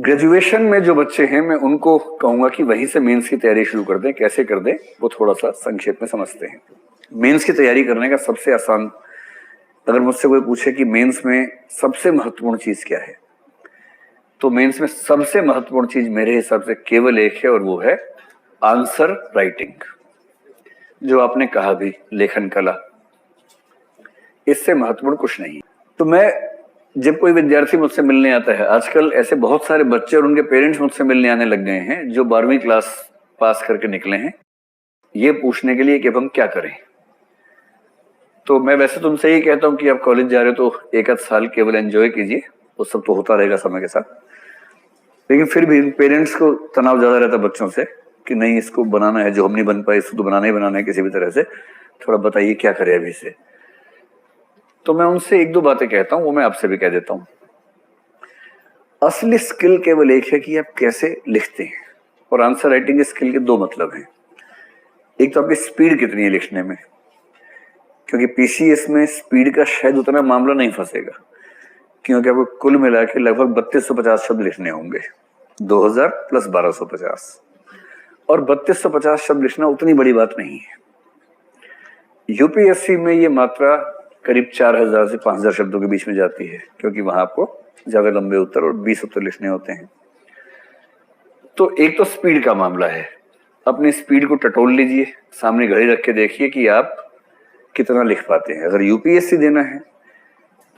Graduation में जो बच्चे हैं मैं उनको कहूंगा कि वहीं से मेंस की तैयारी शुरू कर दें। कैसे कर दें वो थोड़ा सा संक्षेप में समझते हैं। मेंस की तैयारी करने का सबसे आसान, अगर मुझसे कोई पूछे कि मेंस में सबसे महत्वपूर्ण चीज क्या है, तो मेंस में सबसे महत्वपूर्ण चीज मेरे हिसाब से केवल एक है और वो है आंसर राइटिंग। जो आपने कहा भी, लेखन कला, इससे महत्वपूर्ण कुछ नहीं। तो मैं जब कोई विद्यार्थी मुझसे मिलने आता है, आजकल ऐसे बहुत सारे बच्चे और उनके पेरेंट्स मुझसे मिलने आने लग गए हैं जो 12वीं क्लास पास करके निकले हैं, ये पूछने के लिए कि अब हम क्या करें। तो मैं वैसे तुमसे यही कहता हूं कि आप कॉलेज जा रहे हो तो एक आध साल केवल एंजॉय कीजिए, वो सब तो होता रहेगा समय के साथ। लेकिन फिर भी पेरेंट्स को तनाव ज्यादा रहता है बच्चों से कि नहीं इसको बनाना है, जो हम नहीं बन पाए इसको तो बनाना ही बनाना है किसी भी तरह से, थोड़ा बताइए क्या करें अभी से। तो मैं उनसे एक दो बातें कहता हूं, वो मैं आपसे भी कह देता हूं। असली स्किल केवल एक है कि आप कैसे लिखते हैं, और आंसर राइटिंग स्किल के दो मतलब हैं। एक तो आपकी स्पीड कितनी है लिखने में, क्योंकि पीसीएस में स्पीड का शायद उतना मामला नहीं फंसेगा, क्योंकि आपको कुल मिला के लगभग 3250 शब्द लिखने होंगे, 2000 प्लस 1250, और 3250 शब्द लिखना उतनी बड़ी बात नहीं है। यूपीएससी में ये मात्रा करीब 4000 से 5000 शब्दों के बीच में जाती है, क्योंकि वहां आपको ज्यादा लंबे उत्तर और 20 उत्तर लिखने होते हैं। तो एक तो स्पीड का मामला है, अपनी स्पीड को टटोल लीजिए, सामने घड़ी रख के देखिए कि आप कितना लिख पाते हैं। अगर यूपीएससी देना है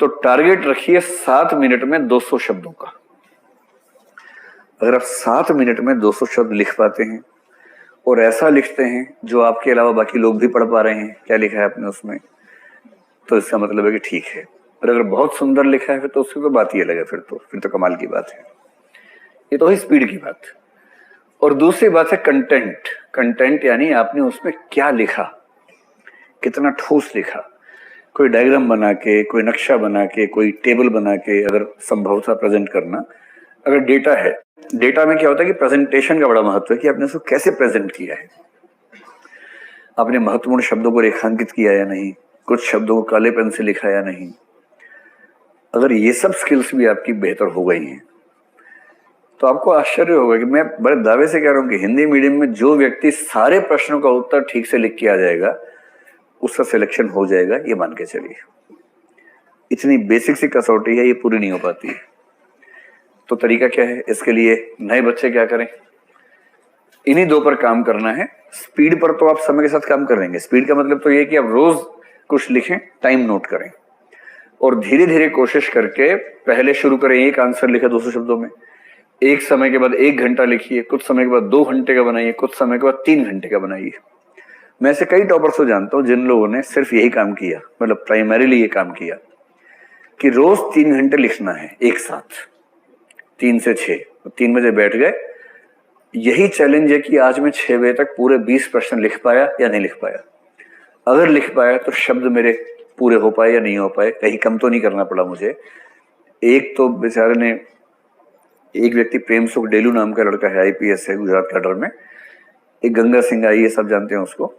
तो टारगेट रखिए 7 मिनट में 200 शब्दों का। अगर आप 7 मिनट में 200 शब्द लिख पाते हैं और ऐसा लिखते हैं जो आपके अलावा बाकी लोग भी पढ़ पा रहे हैं, क्या लिखा है आपने उसमें, तो इसका मतलब है कि ठीक है। और अगर बहुत सुंदर लिखा है फिर तो उसकी तो बात ही अलग है, फिर तो कमाल की बात है। ये तो ही स्पीड की बात। और दूसरी बात है कंटेंट। कंटेंट यानी आपने उसमें क्या लिखा, कितना ठोस लिखा। कोई डायग्राम बना के, कोई नक्शा बना के, कोई टेबल बना के अगर संभव था प्रेजेंट करना। अगर डेटा है, डेटा में क्या होता है कि प्रेजेंटेशन का बड़ा महत्व है कि आपने उसको कैसे प्रेजेंट किया है। आपने महत्वपूर्ण शब्दों को रेखांकित किया या नहीं, कुछ शब्दों को काले पेन से लिखा या नहीं। अगर ये सब स्किल्स भी आपकी बेहतर हो गई हैं तो आपको आश्चर्य होगा कि मैं बड़े दावे से कह रहा हूं कि हिंदी मीडियम में जो व्यक्ति सारे प्रश्नों का उत्तर ठीक से लिख के आ जाएगा उसका सिलेक्शन हो जाएगा, ये मान के चलिए। इतनी बेसिक सी कसौटी है, ये पूरी नहीं हो पाती है। तो तरीका क्या है इसके लिए? नए बच्चे क्या करें? इन्हीं दो पर काम करना है। स्पीड पर तो आप समय के साथ काम कर लेंगे। स्पीड का मतलब तो ये कि आप रोज कुछ लिखें, टाइम नोट करें, और धीरे धीरे कोशिश करके पहले शुरू करें एक आंसर लिखा 200 शब्दों में, एक समय के बाद 1 घंटा लिखिए, कुछ समय के बाद 2 घंटे का बनाइए, कुछ समय के बाद 3 घंटे का बनाइए। मैं ऐसे कई टॉपर्स को जानता हूं जिन लोगों ने सिर्फ यही काम किया, मतलब प्राइमरीली ये काम किया कि रोज 3 घंटे लिखना है एक साथ, 3 से 6, 3 बजे बैठ गए। यही चैलेंज है कि आज मैं 6 बजे तक पूरे 20 प्रश्न लिख पाया या नहीं लिख पाया। अगर लिख पाया तो शब्द मेरे पूरे हो पाए या नहीं हो पाए, कहीं कम तो नहीं करना पड़ा मुझे। एक तो बेचारे ने, एक व्यक्ति प्रेम सुख डेलू नाम का लड़का है, आईपीएस है गुजरात कैडर में, एक गंगा सिंह आई है, सब जानते हैं उसको।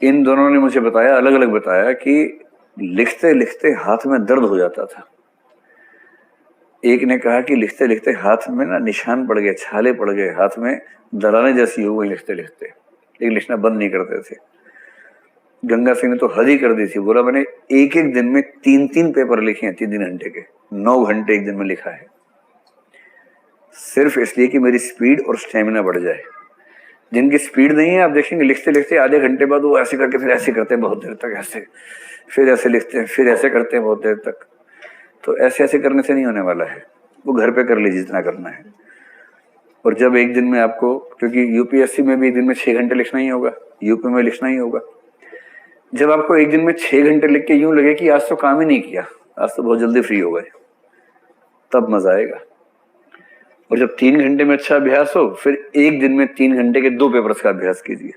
इन दोनों ने मुझे बताया, अलग अलग बताया कि लिखते लिखते हाथ में दर्द हो जाता था। एक ने कहा कि लिखते लिखते हाथ में ना निशान पड़ गए, छाले पड़ गए, हाथ में दरारें जैसी हो गई लिखते लिखते, लेकिन लिखना बंद नहीं करते थे। गंगा सिंह ने तो हद ही कर दी थी, बोला मैंने एक एक दिन में 3-3 पेपर लिखे हैं, 3-3 घंटे के, 9 घंटे एक दिन में लिखा है, सिर्फ इसलिए कि मेरी स्पीड और स्टेमिना बढ़ जाए। जिनकी स्पीड नहीं है, आप देखेंगे लिखते लिखते आधे घंटे बाद वो ऐसे करके फिर ऐसे करते हैं बहुत देर तक, ऐसे फिर ऐसे लिखते हैं, फिर ऐसे करते हैं बहुत देर तक। तो ऐसे ऐसे करने से नहीं होने वाला है, वो घर पे कर लीजिए जितना करना है। और जब एक दिन में आपको, क्योंकि यूपीएससी में भी एक दिन में 6 घंटे लिखना ही होगा, यूपी में लिखना ही होगा, जब आपको एक दिन में 6 घंटे लिख के यूं लगे कि आज तो काम ही नहीं किया, आज तो बहुत जल्दी फ्री हो गए, तब मजा आएगा। और जब 3 घंटे में अच्छा अभ्यास हो, फिर एक दिन में 3 घंटे के 2 पेपर्स का अभ्यास कीजिए।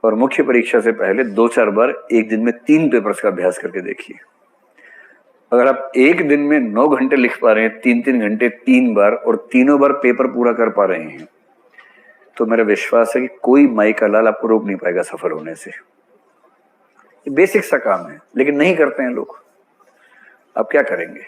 और मुख्य परीक्षा से पहले 2-4 बार एक दिन में 3 पेपर्स का अभ्यास करके देखिए। अगर आप एक दिन में 9 घंटे लिख पा रहे हैं, 3-3 घंटे 3 बार, और तीनों बार पेपर पूरा कर पा रहे हैं, तो मेरा विश्वास है कि कोई माई का लाल आपको रोक नहीं पाएगा सफल होने से। ये बेसिक सा काम है, लेकिन नहीं करते हैं लोग। आप क्या करेंगे?